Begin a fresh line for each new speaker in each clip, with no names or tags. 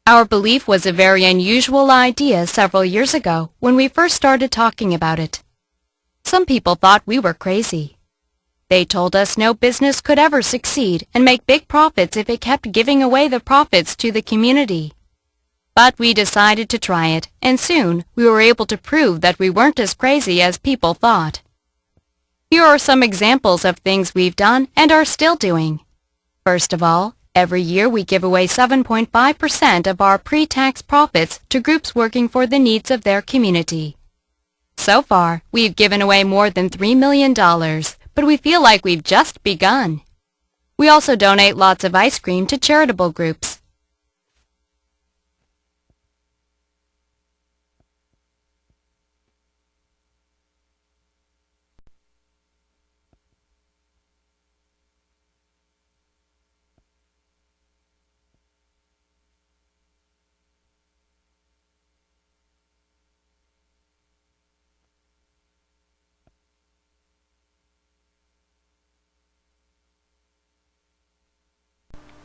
Our belief was a very unusual idea several years ago when we first started talking about it. Some people thought we were crazy. They told us no business could ever succeed and make big profits if it kept giving away the profits to the community. But we decided to try it, and soon we were able to prove that we weren't as crazy as people thought. Here are some examples of things we've done and are still doing. First of all, every year we give away 7.5% of our pre-tax profits to groups working for the needs of their community. So far, we've given away more than $3 million, but we feel like we've just begun. We also donate lots of ice cream to charitable groups.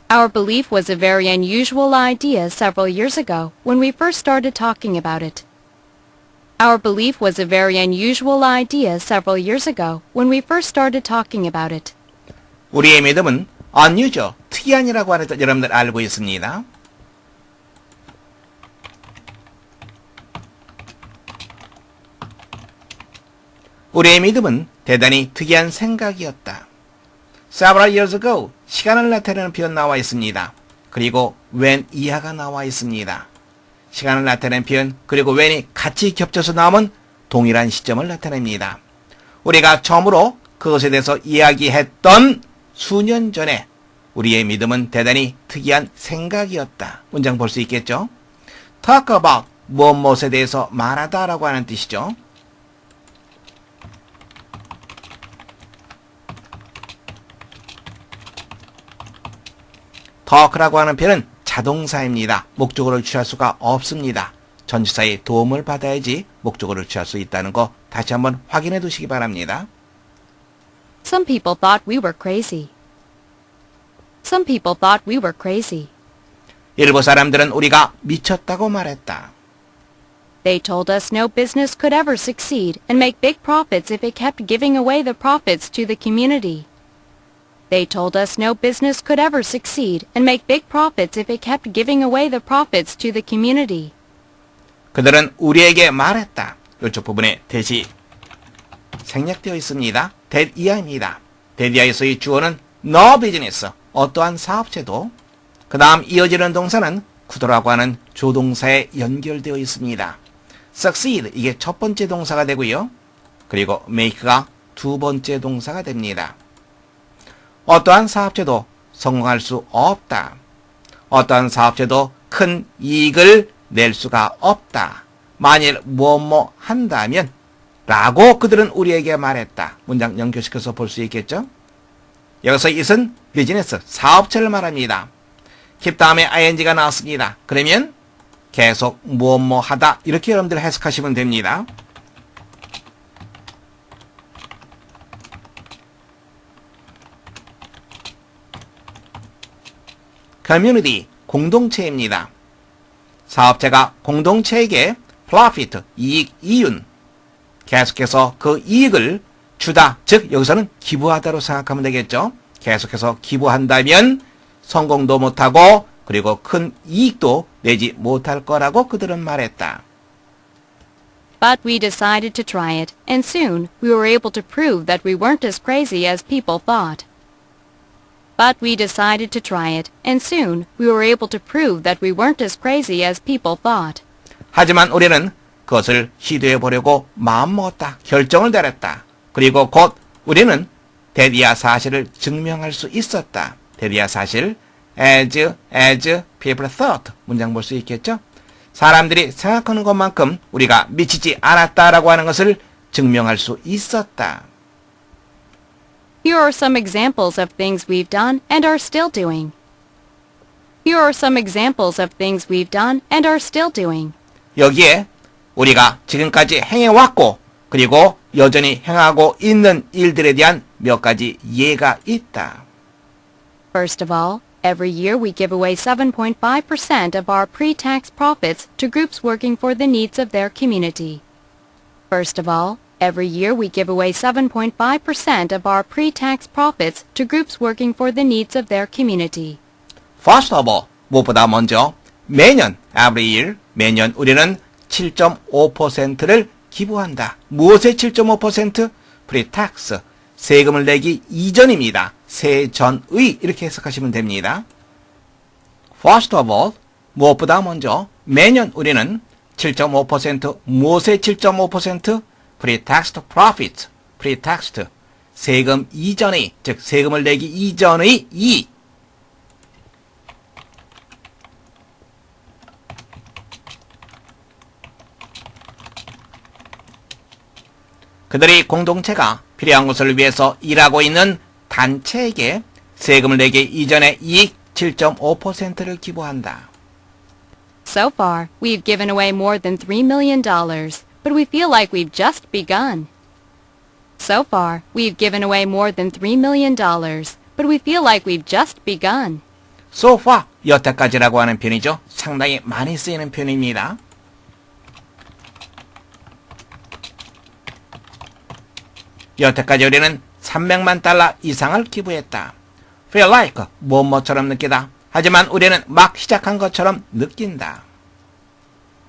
Our belief was a very unusual idea several years ago when we first started talking about it. Our belief was a very unusual idea several years ago when we first started talking about it.
우리의 믿음은 unusual, 특이한이라고 하는 뜻 여러분들 알고 있습니다. 우리의 믿음은 대단히 특이한 생각이었다. Several years ago, 시간을 나타내는 표현 나와 있습니다. 그리고 when 이하가 나와 있습니다. 시간을 나타내는 표현 그리고 when이 같이 겹쳐서 나오면 동일한 시점을 나타냅니다. 우리가 처음으로 그것에 대해서 이야기했던 수년 전에 우리의 믿음은 대단히 특이한 생각이었다. 문장 볼 수 있겠죠? Talk about, 무엇에 대해서 말하다 라고 하는 뜻이죠. talk라고 하는 표현은 자동사입니다. 목적어를 취할 수가 없습니다. 전치사의 도움을 받아야지 목적어를 취할 수 있다는 거 다시 한번 확인해 두시기 바랍니다.
Some people thought we were crazy. Some people thought we were crazy.
일부 사람들은 우리가 미쳤다고 말했다.
They told us no business could ever succeed and make big profits if it kept giving away the profits to the community. They told us no business could ever succeed and make big profits if it kept giving away the profits to the community.
그들은 우리에게 말했다. 이쪽 부분에 대시 생략되어 있습니다. that 이하입니다. that 이하에서의 주어는 no business, 어떠한 사업체도 그 다음 이어지는 동사는 could라고 하는 조동사에 연결되어 있습니다. succeed, 이게 첫 번째 동사가 되고요. 그리고 make가 두 번째 동사가 됩니다. 어떠한 사업체도 성공할 수 없다. 어떠한 사업체도 큰 이익을 낼 수가 없다. 만일 뭐뭐 한다면 라고 그들은 우리에게 말했다. 문장 연결시켜서 볼 수 있겠죠? 여기서 it은 비즈니스, 사업체를 말합니다. keep 다음에 ing가 나왔습니다. 그러면 계속 뭐뭐 하다 이렇게 여러분들 해석하시면 됩니다. 커뮤니티, 공동체입니다. 사업체가 공동체에게 profit, 이익, 이윤, 계속해서 그 이익을 주다, 즉 여기서는 기부하다로 생각하면 되겠죠. 계속해서 기부한다면 성공도 못하고 그리고 큰 이익도 내지 못할 거라고 그들은 말했다.
But we decided to try it, and soon we were able to prove that we weren't as crazy as people thought. But we decided to try it, and soon we were able to prove that we weren't as crazy as people thought.
하지만 우리는 그것을 시도해 보려고 마음먹었다. 결정을 내렸다. 그리고 곧 우리는 대디아 사실을 증명할 수 있었다. 대디아 사실, as people thought. 문장 볼 수 있겠죠? 사람들이 생각하는 것만큼 우리가 미치지 않았다라고 하는 것을 증명할 수 있었다.
Here are some examples of things we've done and are still doing. Here are some examples of things we've done and are still doing.
여기에 우리가 지금까지 행해왔고 그리고 여전히 행하고 있는 일들에 대한 몇 가지 예가 있다.
First of all, every year we give away 7.5% of our pre-tax profits to groups working for the needs of their community. First of all, every year we give away 7.5% of our pre-tax profits to groups working for the needs of their community.
First of all, 무엇보다 먼저 매년 every year, 매년 우리는 7.5%를 기부한다. 무엇의 7.5%? pre-tax, 세금을 내기 이전입니다. 세전의 이렇게 해석하시면 됩니다. First of all, 무엇보다 먼저 매년 우리는 7.5% 무엇의 7.5%? pre-taxed profit, pre-taxed, 세금 이전의, 즉 세금을 내기 이전의 이익. 그들이 공동체가 필요한 것을 위해서 일하고 있는 단체에게 세금을 내기 이전의 이익 7.5%를 기부한다.
So far, we've given away more than $3 million, but we feel like we've just begun. So far, we've given away more than $3 million, but we feel like we've just begun.
So far, 여태까지라고 하는 표현이죠. 상당히 많이 쓰이는 표현입니다. 여태까지 우리는 300만 달러 이상을 기부했다. Feel like, 뭐처럼 느끼다. 하지만 우리는 막 시작한 것처럼 느낀다.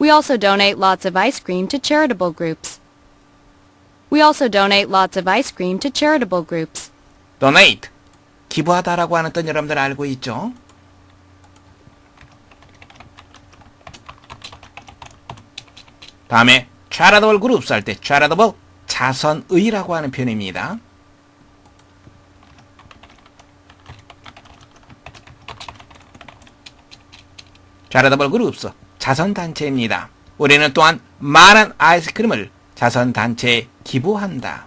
We also donate lots of ice cream to charitable groups. We also donate lots of ice cream to charitable groups.
Donate, 기부하다라고 하는 뜻 여러분들 알고 있죠? 다음에 charitable groups 할 때 charitable, 자선의라고 하는 표현입니다. charitable groups, 자선단체입니다. 우리는 또한 많은 아이스크림을 자선단체에 기부한다.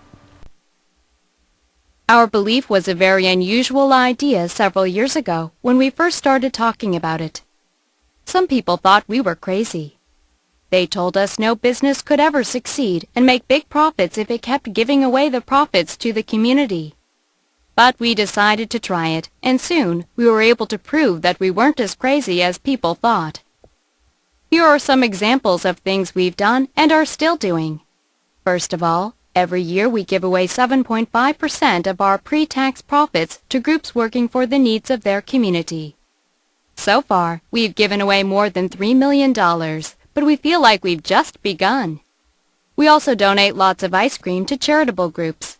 Our belief was a very unusual idea several years ago when we first started talking about it. Some people thought we were crazy. They told us no business could ever succeed and make big profits if it kept giving away the profits to the community. But we decided to try it, and soon we were able to prove that we weren't as crazy as people thought. Here are some examples of things we've done and are still doing. First of all, every year we give away 7.5% of our pre-tax profits to groups working for the needs of their community. So far, we've given away more than $3 million, but we feel like we've just begun. We also donate lots of ice cream to charitable groups.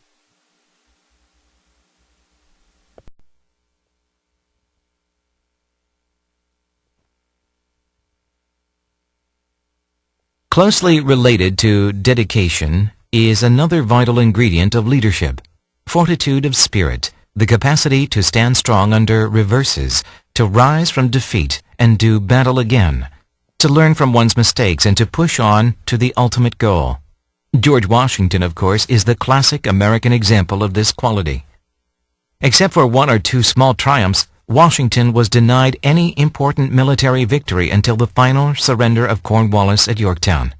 Closely related to dedication is another vital ingredient of leadership. Fortitude of spirit, the capacity to stand strong under reverses, to rise from defeat and do battle again, to learn from one's mistakes and to push on to the ultimate goal. George Washington, of course, is the classic American example of this quality. Except for one or two small triumphs, Washington was denied any important military victory until the final surrender of Cornwallis at Yorktown.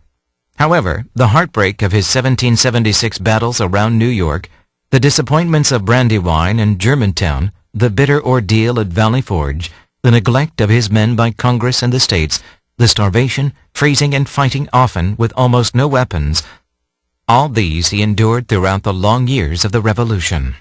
However, the heartbreak of his 1776 battles around New York, the disappointments of Brandywine and Germantown, the bitter ordeal at Valley Forge, the neglect of his men by Congress and the states, the starvation, freezing and fighting often with almost no weapons, all these he endured throughout the long years of the Revolution.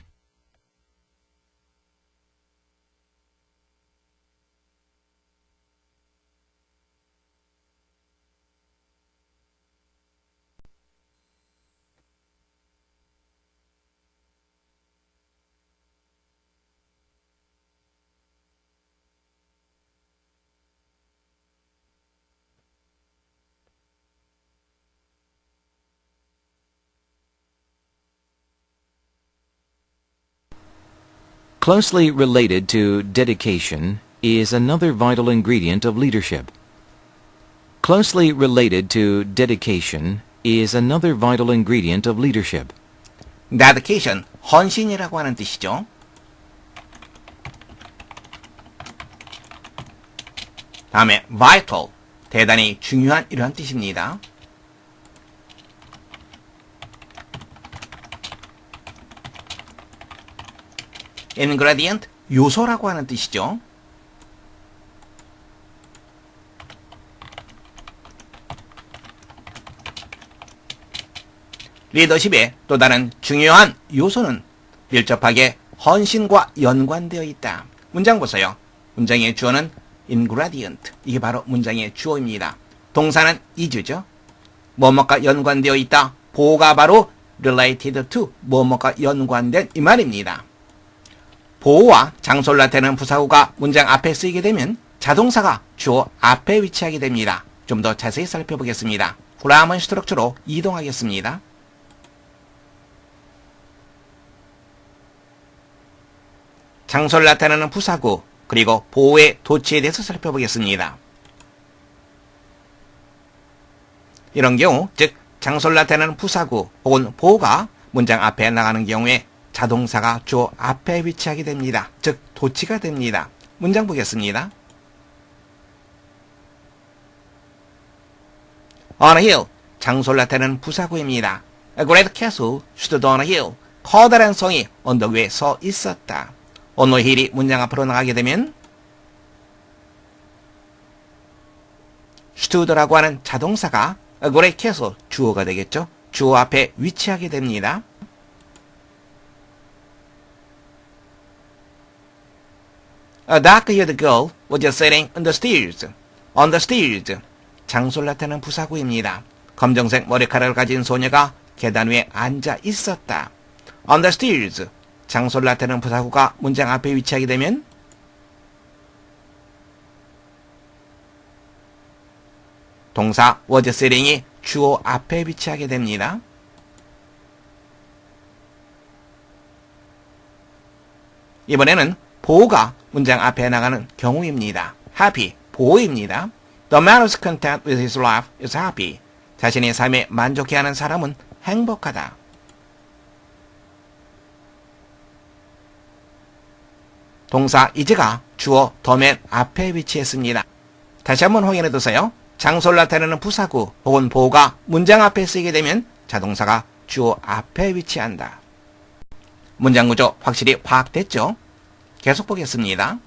Closely related to dedication is another vital ingredient of leadership. Closely related to dedication is another vital ingredient of leadership.
dedication, 헌신이라고 하는 뜻이죠. 다음에 vital, 대단히 중요한 이러한 뜻입니다. ingredient, 요소라고 하는 뜻이죠. 리더십의 또 다른 중요한 요소는 밀접하게 헌신과 연관되어 있다. 문장 보세요. 문장의 주어는 ingredient. 이게 바로 문장의 주어입니다. 동사는 is죠. 뭐뭐가 연관되어 있다. 보호가 바로 related to. 뭐뭐가 연관된 이 말입니다. 보호와 장소를 나타내는 부사구가 문장 앞에 쓰이게 되면 자동사가 주어 앞에 위치하게 됩니다. 좀 더 자세히 살펴보겠습니다. 그라먼 스트럭처로 이동하겠습니다. 장소를 나타내는 부사구 그리고 보호의 도치에 대해서 살펴보겠습니다. 이런 경우 즉 장소를 나타내는 부사구 혹은 보호가 문장 앞에 나가는 경우에 자동사가 주어 앞에 위치하게 됩니다. 즉 도치가 됩니다. 문장 보겠습니다. On a hill, 장소를 나타내는 부사구입니다. A great castle stood on a hill. 커다란 성이 언덕 위에 서 있었다. on a hill이 문장 앞으로 나가게 되면 stood라고 하는 자동사가 a great castle, 주어가 되겠죠. 주어 앞에 위치하게 됩니다. A dark-haired girl was just sitting on the stairs. On the stairs. 장소를 나타내는 부사구입니다. 검정색 머리카락을 가진 소녀가 계단 위에 앉아 있었다. On the stairs. 장소를 나타내는 부사구가 문장 앞에 위치하게 되면 동사 was sitting이 주어 앞에 위치하게 됩니다. 이번에는 보호가 문장 앞에 나가는 경우입니다. happy, 보호입니다. The man who's content with his life is happy. 자신의 삶에 만족해하는 사람은 행복하다. 동사 is가 주어 the man 앞에 위치했습니다. 다시 한번 확인해 두세요. 장소를 나타내는 부사구 혹은 보호가 문장 앞에 쓰이게 되면 자동사가 주어 앞에 위치한다. 문장 구조 확실히 파악됐죠? 계속 보겠습니다.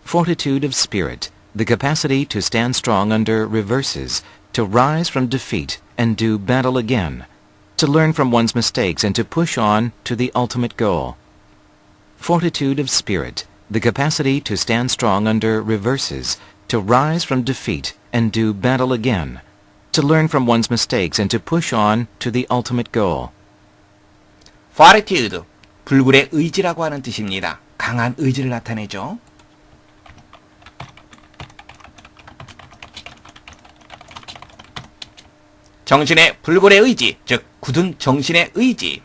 Fortitude of spirit, the capacity to stand strong under reverses, to rise from defeat and do battle again, to learn from one's mistakes and to push on to the ultimate goal. Fortitude of spirit, the capacity to stand strong under reverses, to rise from defeat and do battle again, to learn from one's mistakes and to push on to the ultimate goal.
Fortitude, 불굴의 의지라고 하는 뜻입니다. 강한 의지를 나타내죠. 정신의 불굴의 의지, 즉 굳은 정신의 의지.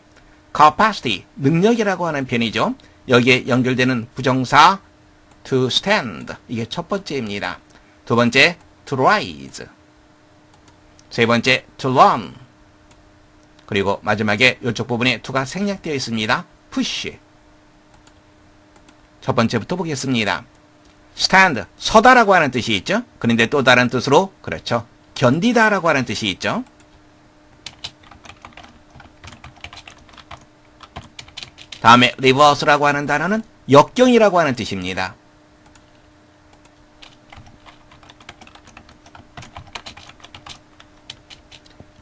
capacity, 능력이라고 하는 편이죠. 여기에 연결되는 부정사 to stand, 이게 첫 번째입니다. 두 번째 to rise, 세 번째 to learn, 그리고 마지막에 이쪽 부분에 to가 생략되어 있습니다. push. 첫 번째부터 보겠습니다. stand, 서다라고 하는 뜻이 있죠. 그런데 또 다른 뜻으로 그렇죠. 견디다라고 하는 뜻이 있죠. 다음에 reverse라고 하는 단어는 역경이라고 하는 뜻입니다.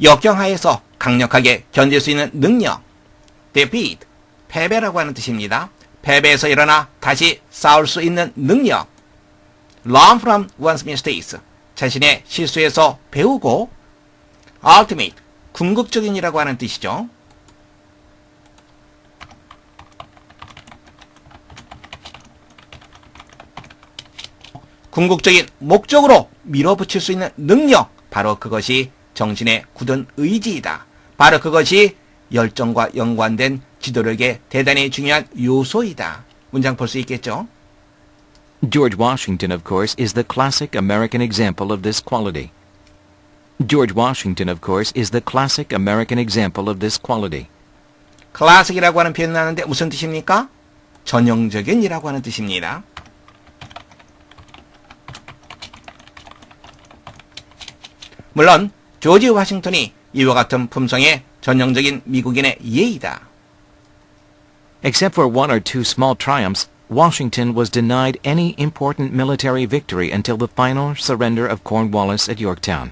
역경하에서 강력하게 견딜 수 있는 능력. defeat, 패배라고 하는 뜻입니다. 패배에서 일어나 다시 싸울 수 있는 능력. learn from one's mistakes, 자신의 실수에서 배우고. ultimate, 궁극적인이라고 하는 뜻이죠. 궁극적인 목적으로 밀어붙일 수 있는 능력, 바로 그것이 정신의 굳은 의지이다. 바로 그것이 열정과 연관된 지도력의 대단히 중요한 요소이다. 문장 볼 수 있겠죠?
George Washington, of course, is the classic American example of this quality. George Washington, of course, is the classic American example of this quality.
클래식이라고 하는 표현을 하는데 무슨 뜻입니까? 전형적인이라고 하는 뜻입니다. 물론 조지 워싱턴이 이와 같은 품성의 전형적인 미국인의 예이다.
Except for one or two small triumphs, Washington was denied any important military victory until the final surrender of Cornwallis at Yorktown.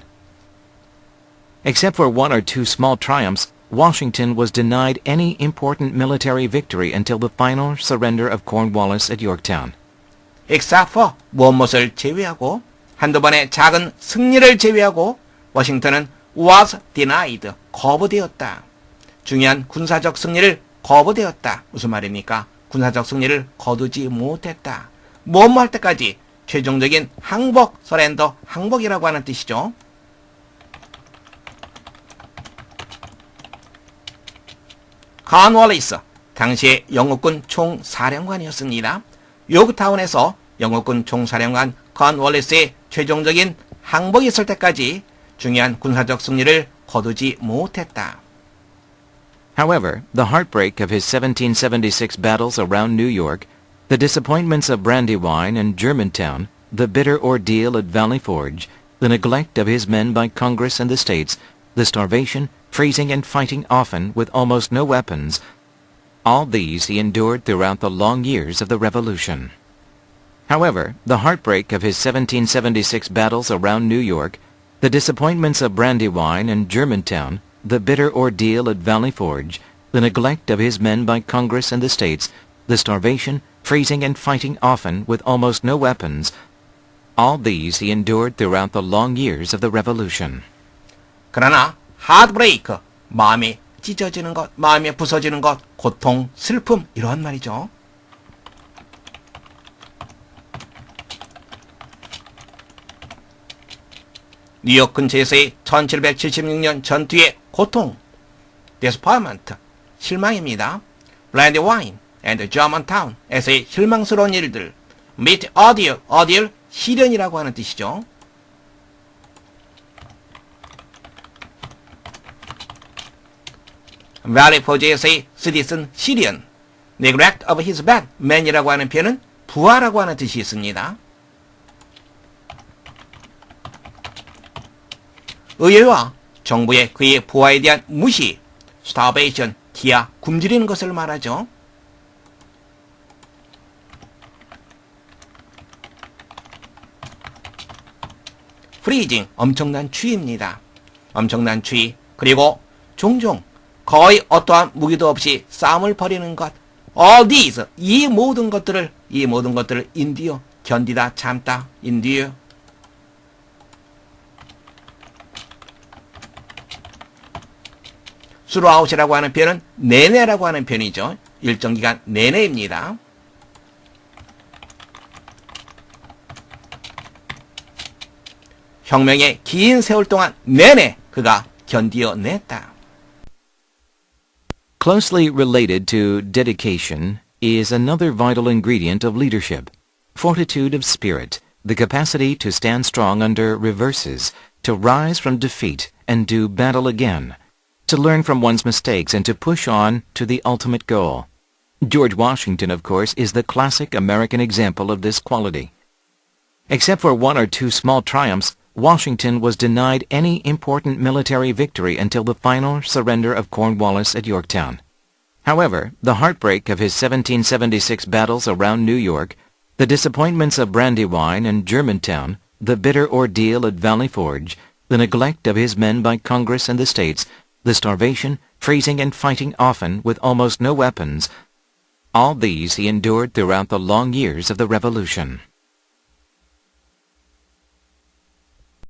Except for one or two small triumphs, Washington was denied any important military victory until the final surrender of Cornwallis at Yorktown.
except for 무엇을 제외하고 한두 번의 작은 승리를 제외하고 워싱턴은 was denied, 거부되었다. 중요한 군사적 승리를 거부되었다. 무슨 말입니까? 군사적 승리를 거두지 못했다. 뭐뭐 할 때까지 최종적인 항복, 서렌더, 항복이라고 하는 뜻이죠. cornwallis, 당시의 영국군 총사령관이었습니다. 요크타운에서 영국군 총사령관 cornwallis의 최종적인 항복이 있을 때까지 중요한 군사적 승리를 거두지 못했다.
However, the heartbreak of his 1776 battles around New York, the disappointments of Brandywine and Germantown, the bitter ordeal at Valley Forge, the neglect of his men by Congress and the states, the starvation, freezing and fighting often with almost no weapons, all these he endured throughout the long years of the Revolution. However, the heartbreak of his 1776 battles around New York, the disappointments of Brandywine and Germantown, the bitter ordeal at Valley Forge, the neglect of his men by Congress and the states, the starvation, freezing and fighting often with almost no weapons, all these he endured throughout the long years of the Revolution.
그러나 heartbreak, 마음이 찢어지는 것, 마음이 부서지는 것, 고통, 슬픔 이러한 말이죠. 뉴욕 근처에서의 1776년 전투의 고통, disappointment, 실망입니다. Brandywine and Germantown에서의 실망스러운 일들, meet ordeal, 시련이라고 하는 뜻이죠. Valley Forge에서의 citizen, 시련, neglect of his men이라고 하는 표현은 부하라고 하는 뜻이 있습니다. 의회와 정부의 그의 부하에 대한 무시, starvation, 기아, 굶주리는 것을 말하죠. freezing, 엄청난 추위입니다. 엄청난 추위, 그리고 종종 거의 어떠한 무기도 없이 싸움을 벌이는 것, all these, 이 모든 것들을 endure, 견디다, 참다, endure. throughout이라고 하는 표현은 내내라고 하는 표현이죠. 일정 기간 내내입니다. 혁명의 긴 세월 동안 내내 그가 견디어냈다.
Closely related to dedication is another vital ingredient of leadership, fortitude of spirit, the capacity to stand strong under reverses, to rise from defeat and do battle again, to learn from one's mistakes and to push on to the ultimate goal. George Washington, of course, is the classic American example of this quality. Except for one or two small triumphs, Washington was denied any important military victory until the final surrender of Cornwallis at Yorktown. However, the heartbreak of his 1776 battles around New York, the disappointments of Brandywine and Germantown, the bitter ordeal at Valley Forge, the neglect of his men by Congress and the states, the starvation, freezing and fighting often with almost no weapons, all these he endured throughout the long years of the Revolution.